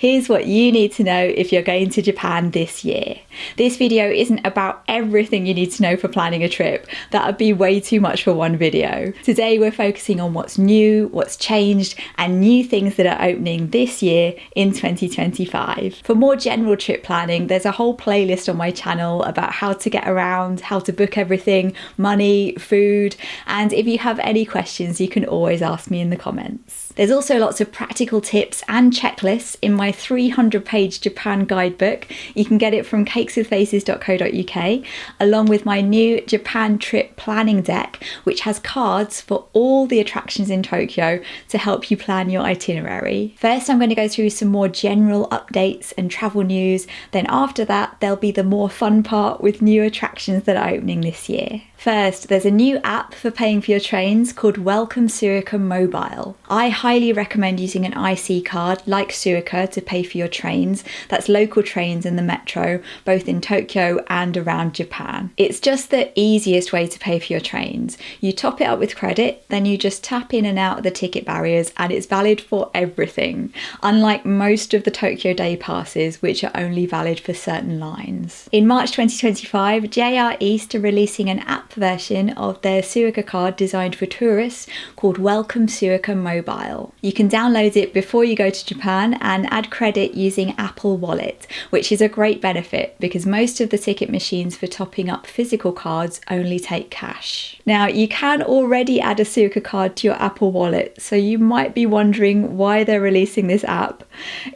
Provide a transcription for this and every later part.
Here's what you need to know if you're going to Japan this year. This video isn't about everything you need to know for planning a trip. That would be way too much for one video. Today we're focusing on what's new, what's changed, and new things that are opening this year in 2025. For more general trip planning, there's a whole playlist on my channel about how to get around, how to book everything, money, food, and if you have any questions, you can always ask me in the comments. There's also lots of practical tips and checklists in my 300-page Japan guidebook. You can get it from cakeswithfaces.co.uk, along with my new Japan trip planning deck, which has cards for all the attractions in Tokyo to help you plan your itinerary. First, I'm going to go through some more general updates and travel news. Then after that, there'll be the more fun part with new attractions that are opening this year. First, there's a new app for paying for your trains called Welcome Suica Mobile. I highly recommend using an IC card like Suica to pay for your trains. That's local trains in the metro, both in Tokyo and around Japan. It's just the easiest way to pay for your trains. You top it up with credit, then you just tap in and out of the ticket barriers, and it's valid for everything, unlike most of the Tokyo day passes, which are only valid for certain lines. In March 2025, JR East are releasing an app version of their Suica card designed for tourists called Welcome Suica Mobile. You can download it before you go to Japan and add credit using Apple Wallet, which is a great benefit because most of the ticket machines for topping up physical cards only take cash. Now, you can already add a Suica card to your Apple Wallet, so you might be wondering why they're releasing this app.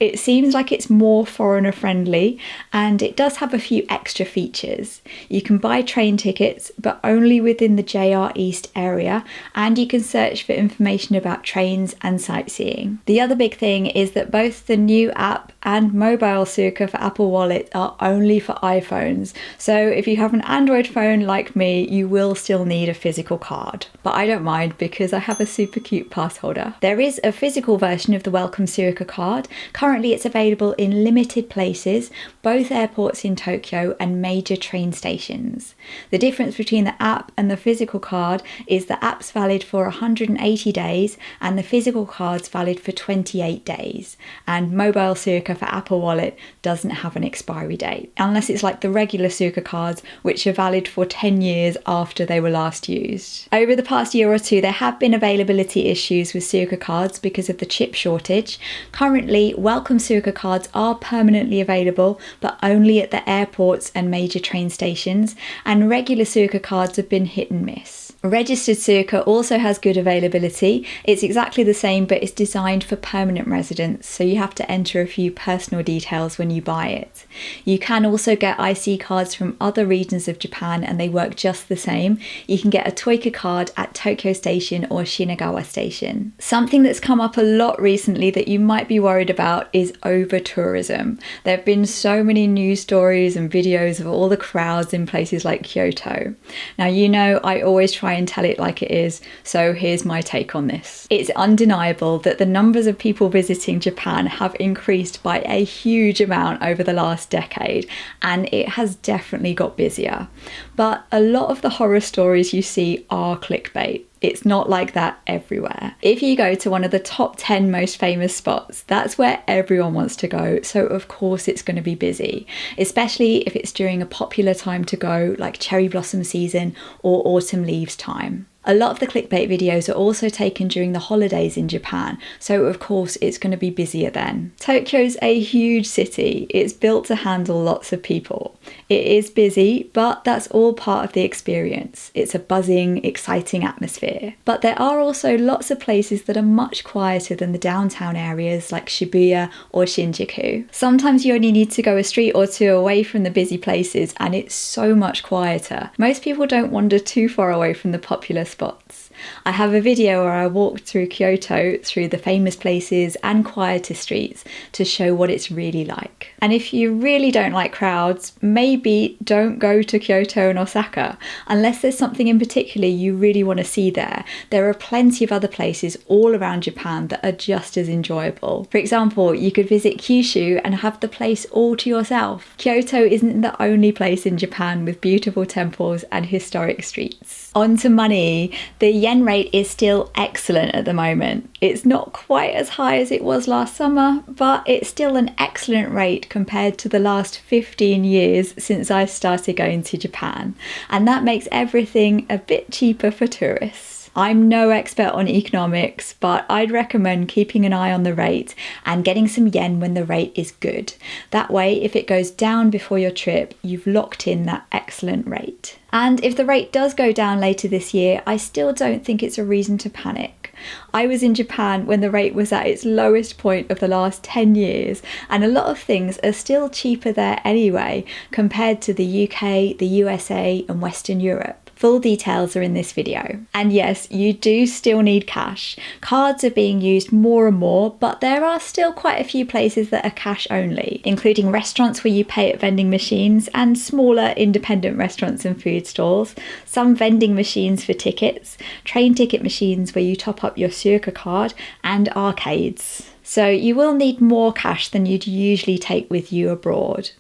It seems like it's more foreigner friendly, and it does have a few extra features. You can buy train tickets, but only within the JR East area, and you can search for information about trains and sightseeing. The other big thing is that both the new app and mobile Suica for Apple Wallet are only for iPhones, so if you have an Android phone like me, you will still need a physical card. But I don't mind because I have a super cute pass holder. There is a physical version of the Welcome Suica card. Currently it's available in limited places, both airports in Tokyo and major train stations. The difference between the app and the physical card is the app's valid for 180 days and the physical card's valid for 28 days. And mobile Suica for Apple Wallet doesn't have an expiry date, unless it's like the regular Suica cards, which are valid for 10 years after they were last used. Over the past year or two, there have been availability issues with Suica cards because of the chip shortage. Currently, Welcome Suica cards are permanently available, but only at the airports and major train stations, and regular Suica cards have been hit and miss. Registered Suica also has good availability. It's exactly the same, but it's designed for permanent residents, so you have to enter a few personal details when you buy it. You can also get IC cards from other regions of Japan, and they work just the same. You can get a Toika card at Tokyo Station or Shinagawa Station. Something that's come up a lot recently that you might be worried about is over-tourism. There have been so many news stories and videos of all the crowds in places like Kyoto. Now, you know I always try and tell it like it is, so here's my take on this. It's undeniable that the numbers of people visiting Japan have increased by a huge amount over the last decade, and it has definitely got busier. But a lot of the horror stories you see are clickbait. It's not like that everywhere. If you go to one of the top 10 most famous spots, that's where everyone wants to go, so of course it's going to be busy, especially if it's during a popular time to go like cherry blossom season or autumn leaves time. A lot of the clickbait videos are also taken during the holidays in Japan, so of course it's going to be busier then. Tokyo's a huge city. It's built to handle lots of people. It is busy, but that's all part of the experience. It's a buzzing, exciting atmosphere. But there are also lots of places that are much quieter than the downtown areas like Shibuya or Shinjuku. Sometimes you only need to go a street or two away from the busy places and it's so much quieter. Most people don't wander too far away from the popular spots. I have a video where I walked through Kyoto, through the famous places and quieter streets to show what it's really like. And if you really don't like crowds, maybe don't go to Kyoto and Osaka, unless there's something in particular you really want to see there. There are plenty of other places all around Japan that are just as enjoyable. For example, you could visit Kyushu and have the place all to yourself. Kyoto isn't the only place in Japan with beautiful temples and historic streets. On to money. The yen yen rate is still excellent at the moment. It's not quite as high as it was last summer, but it's still an excellent rate compared to the last 15 years since I started going to Japan. And that makes everything a bit cheaper for tourists. I'm no expert on economics, but I'd recommend keeping an eye on the rate and getting some yen when the rate is good. That way, if it goes down before your trip, you've locked in that excellent rate. And if the rate does go down later this year, I still don't think it's a reason to panic. I was in Japan when the rate was at its lowest point of the last 10 years, and a lot of things are still cheaper there anyway, compared to the UK, the USA, and Western Europe. Full details are in this video. And yes, you do still need cash. Cards are being used more and more, but there are still quite a few places that are cash only, including restaurants where you pay at vending machines and smaller independent restaurants and food stalls, some vending machines for tickets, train ticket machines where you top up your Suica card, and arcades. So you will need more cash than you'd usually take with you abroad.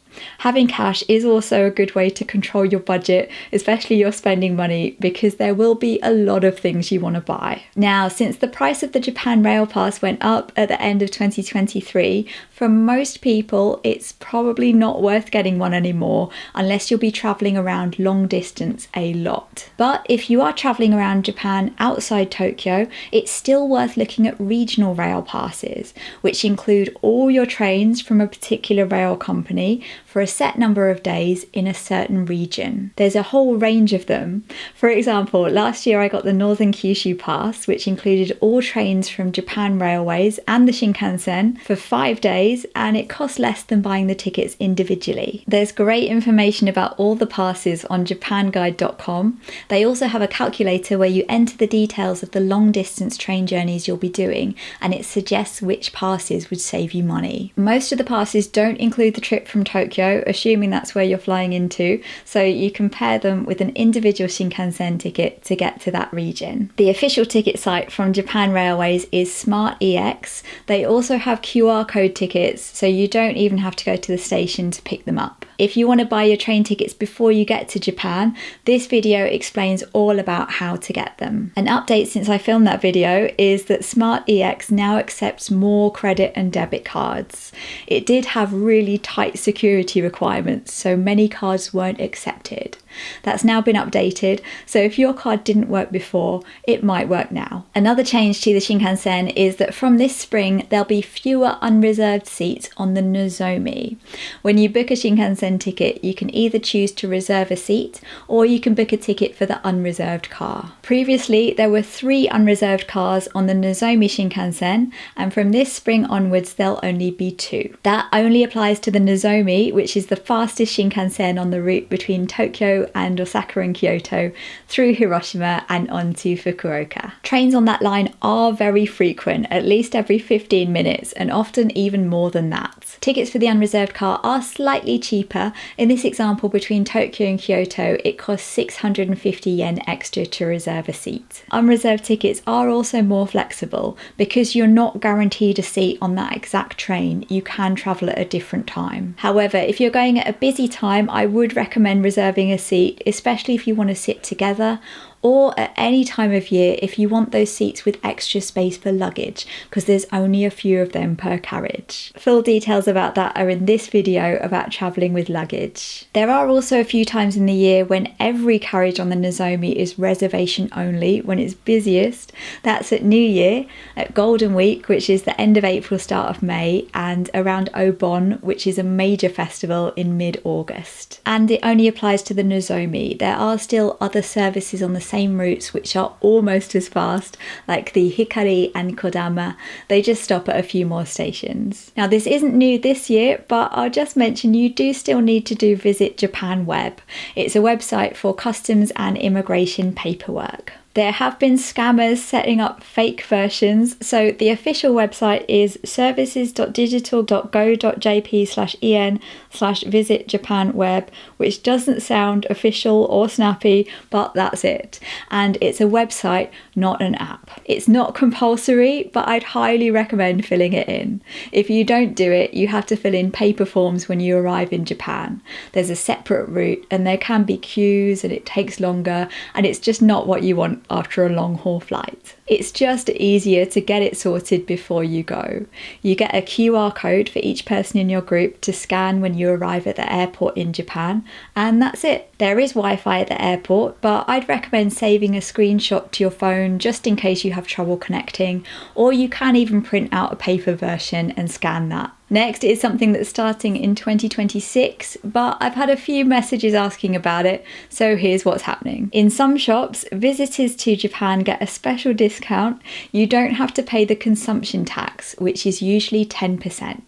Having cash is also a good way to control your budget, especially your spending money, because there will be a lot of things you want to buy. Now, since the price of the Japan Rail Pass went up at the end of 2023, for most people it's probably not worth getting one anymore unless you'll be travelling around long distance a lot. But if you are travelling around Japan outside Tokyo, it's still worth looking at regional rail passes, which include all your trains from a particular rail company for a set number of days in a certain region. There's a whole range of them. For example, last year I got the Northern Kyushu Pass, which included all trains from Japan Railways and the Shinkansen for 5 days, and it cost less than buying the tickets individually. There's great information about all the passes on japanguide.com. They also have a calculator where you enter the details of the long distance train journeys you'll be doing, and it suggests which passes would save you money. Most of the passes don't include the trip from Tokyo, assuming that's where you're flying into, so you compare them with an individual Shinkansen ticket to get to that region. The official ticket site from Japan Railways is SmartEX. They also have QR code tickets, so you don't even have to go to the station to pick them up. If you want to buy your train tickets before you get to Japan, this video explains all about how to get them. An update since I filmed that video is that SmartEX now accepts more credit and debit cards. It did have really tight security requirements, so many cards weren't accepted. That's now been updated, so if your card didn't work before, it might work now. Another change to the Shinkansen is that from this spring, there'll be fewer unreserved seats on the Nozomi. When you book a Shinkansen ticket, you can either choose to reserve a seat, or you can book a ticket for the unreserved car. Previously, there were 3 unreserved cars on the Nozomi Shinkansen, and from this spring onwards, there'll only be 2. That only applies to the Nozomi, which is the fastest Shinkansen on the route between Tokyo and Osaka and Kyoto, through Hiroshima and on to Fukuoka. Trains on that line are very frequent, at least every 15 minutes, and often even more than that. Tickets for the unreserved car are slightly cheaper. In this example, between Tokyo and Kyoto, it costs 650 yen extra to reserve a seat. Unreserved tickets are also more flexible. Because you're not guaranteed a seat on that exact train, you can travel at a different time. However, if you're going at a busy time, I would recommend reserving a seat, especially if you want to sit together, or at any time of year if you want those seats with extra space for luggage, because there's only a few of them per carriage. Full details about that are in this video about travelling with luggage. There are also a few times in the year when every carriage on the Nozomi is reservation only when it's busiest. That's at New Year, at Golden Week, which is the end of April, start of May, and around Obon, which is a major festival in mid-August. And it only applies to the Nozomi. There are still other services on the same routes which are almost as fast, like the Hikari and Kodama. They just stop at a few more stations. Now, this isn't new this year, but I'll just mention you do still need to do Visit Japan Web. It's a website for customs and immigration paperwork. There have been scammers setting up fake versions, so the official website is services.digital.go.jp/en/visitjapanweb, which doesn't sound official or snappy, but that's it. And it's a website, not an app. It's not compulsory, but I'd highly recommend filling it in. If you don't do it, you have to fill in paper forms when you arrive in Japan. There's a separate route, and there can be queues, and it takes longer, and it's just not what you want month after a long haul flight. It's just easier to get it sorted before you go. You get a QR code for each person in your group to scan when you arrive at the airport in Japan, and that's it. There is Wi-Fi at the airport, but I'd recommend saving a screenshot to your phone just in case you have trouble connecting, or you can even print out a paper version and scan that. Next is something that's starting in 2026, but I've had a few messages asking about it, so here's what's happening. In some shops, visitors to Japan get a special discount. You don't have to pay the consumption tax, which is usually 10%.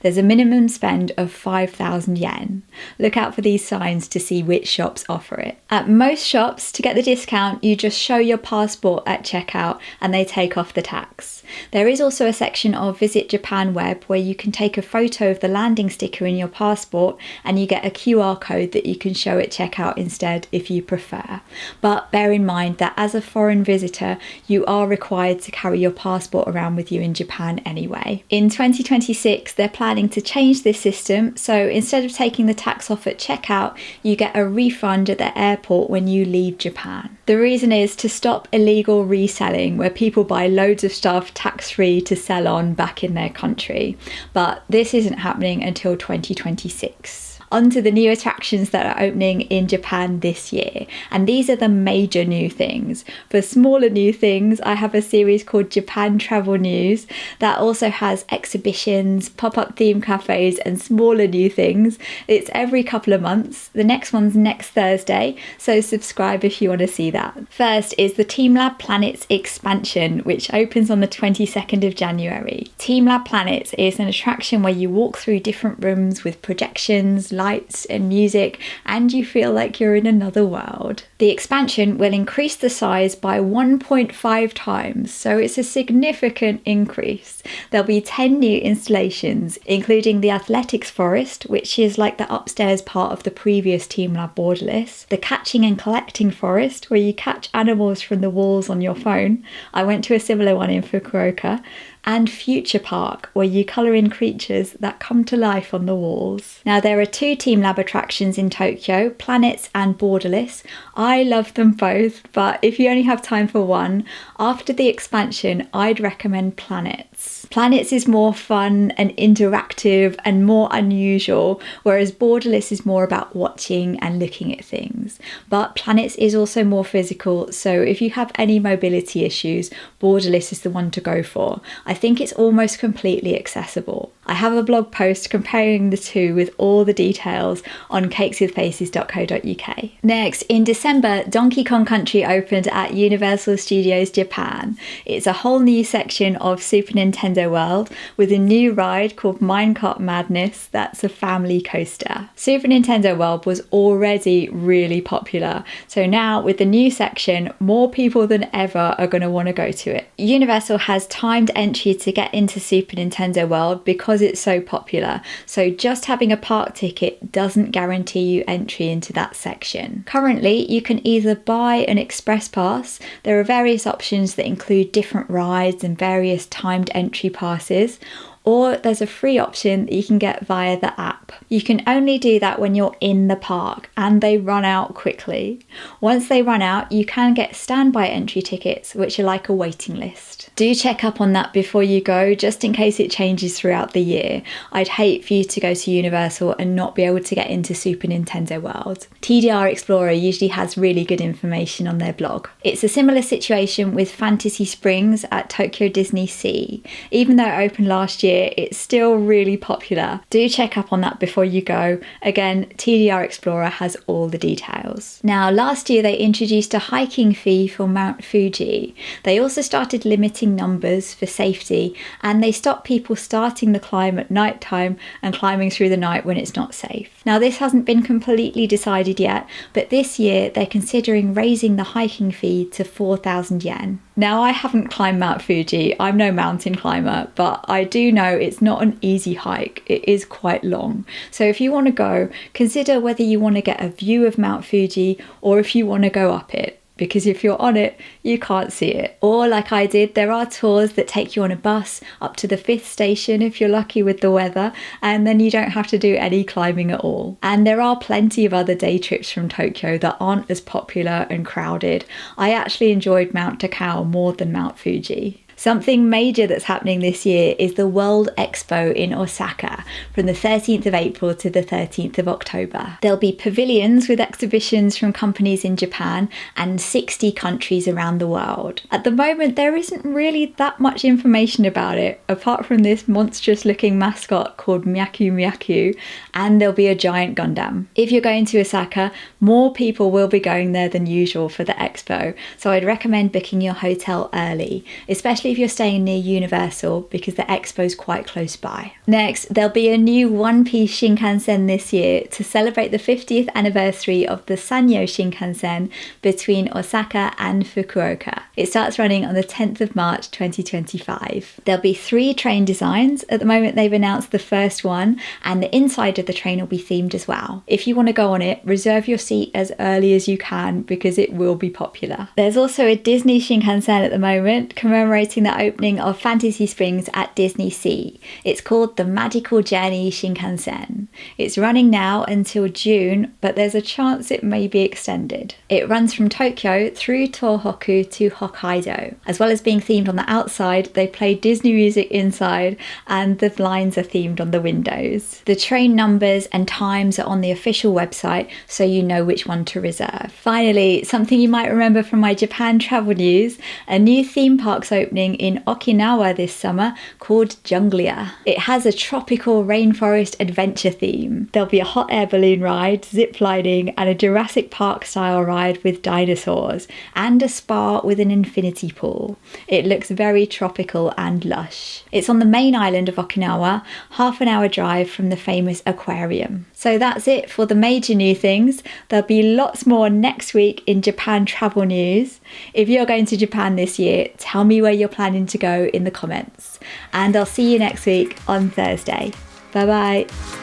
There's a minimum spend of 5,000 yen. Look out for these signs to see which shops offer it. At most shops, to get the discount, you just show your passport at checkout and they take off the tax. There is also a section of Visit Japan Web where you can take a photo of the landing sticker in your passport and you get a QR code that you can show at checkout instead if you prefer. But bear in mind that as a foreign visitor, you are required to carry your passport around with you in Japan anyway. In 2026, they're planning to change this system, so instead of taking the tax off at checkout, you get a refund at the airport when you leave Japan. The reason is to stop illegal reselling, where people buy loads of stuff tax-free to sell on back in their country. But this isn't happening until 2026. On to the new attractions that are opening in Japan this year, and these are the major new things. For smaller new things, I have a series called Japan Travel News that also has exhibitions, pop-up theme cafes and smaller new things. It's every couple of months. The next one's next Thursday, so subscribe if you want to see that. First is the TeamLab Planets expansion, which opens on the 22nd of January. TeamLab Planets is an attraction where you walk through different rooms with projections, lights and music, and you feel like you're in another world. The expansion will increase the size by 1.5 times, so it's a significant increase. There'll be 10 new installations, including the Athletics Forest, which is like the upstairs part of the previous TeamLab Borderless, the Catching and Collecting Forest, where you catch animals from the walls on your phone. I went to a similar one in Fukuoka. And Future Park, where you colour in creatures that come to life on the walls. Now, there are two TeamLab attractions in Tokyo, Planets and Borderless. I love them both, but if you only have time for one, after the expansion, I'd recommend Planets. Planets is more fun and interactive and more unusual, whereas Borderless is more about watching and looking at things. But Planets is also more physical, so if you have any mobility issues, Borderless is the one to go for. I think it's almost completely accessible. I have a blog post comparing the two with all the details on cakeswithfaces.co.uk. Next, in December, Donkey Kong Country opened at Universal Studios Japan. It's a whole new section of Super Nintendo World with a new ride called Minecart Madness that's a family coaster. Super Nintendo World was already really popular, so now with the new section, more people than ever are going to want to go to it. Universal has timed entry to get into Super Nintendo World because it's so popular, so just having a park ticket doesn't guarantee you entry into that section. Currently, you can either buy an express pass. There are various options that include different rides and various timed entry passes, or there's a free option that you can get via the app. You can only do that when you're in the park, and they run out quickly. Once they run out, you can get standby entry tickets, which are like a waiting list. Do check up on that before you go, just in case it changes throughout the year. I'd hate for you to go to Universal and not be able to get into Super Nintendo World. TDR Explorer usually has really good information on their blog. It's a similar situation with Fantasy Springs at Tokyo Disney Sea. Even though it opened last year, it's still really popular. Do check up on that before you go. Again, TDR Explorer has all the details. Now, last year they introduced a hiking fee for Mount Fuji. They also started limiting numbers for safety, and they stopped people starting the climb at night time and climbing through the night when it's not safe. Now, this hasn't been completely decided yet, but this year they're considering raising the hiking fee to 4,000 yen. Now, I haven't climbed Mount Fuji, I'm no mountain climber, but I do know it's not an easy hike. It is quite long. So if you want to go, consider whether you want to get a view of Mount Fuji or if you want to go up it, because if you're on it, you can't see it. Or like I did, there are tours that take you on a bus up to the 5th station if you're lucky with the weather, and then you don't have to do any climbing at all. And there are plenty of other day trips from Tokyo that aren't as popular and crowded. I actually enjoyed Mount Takao more than Mount Fuji. Something major that's happening this year is the World Expo in Osaka from the 13th of April to the 13th of October. There'll be pavilions with exhibitions from companies in Japan and 60 countries around the world. At the moment, there isn't really that much information about it, apart from this monstrous looking mascot called Myaku Myaku, and there'll be a giant Gundam. If you're going to Osaka, more people will be going there than usual for the expo, so I'd recommend booking your hotel early, especially if you're staying near Universal, because the expo's quite close by. Next, there'll be a new Piece Shinkansen this year to celebrate the 50th anniversary of the Sanyo Shinkansen between Osaka and Fukuoka. It starts running on the 10th of March 2025. There'll be 3 train designs. At the moment they've announced the first one, and the inside of the train will be themed as well. If you want to go on it, reserve your seat as early as you can because it will be popular. There's also a Disney Shinkansen at the moment, commemorating the opening of Fantasy Springs at Disney Sea. It's called the Magical Journey Shinkansen. It's running now until June, but there's a chance it may be extended. It runs from Tokyo through Tohoku to Hokkaido. As well as being themed on the outside, they play Disney music inside, and the lines are themed on the windows. The train numbers and times are on the official website, so you know which one to reserve. Finally, something you might remember from my Japan travel news, a new theme park's opening in Okinawa this summer called Junglia. It has a tropical rainforest adventure theme. There'll be a hot air balloon ride, zip lining, and a Jurassic Park style ride with dinosaurs, and a spa with an infinity pool. It looks very tropical and lush. It's on the main island of Okinawa, half an hour drive from the famous aquarium. So that's it for the major new things. There'll be lots more next week in Japan travel news. If you're going to Japan this year, tell me where you're planning to go in the comments. And I'll see you next week on Thursday. Bye bye.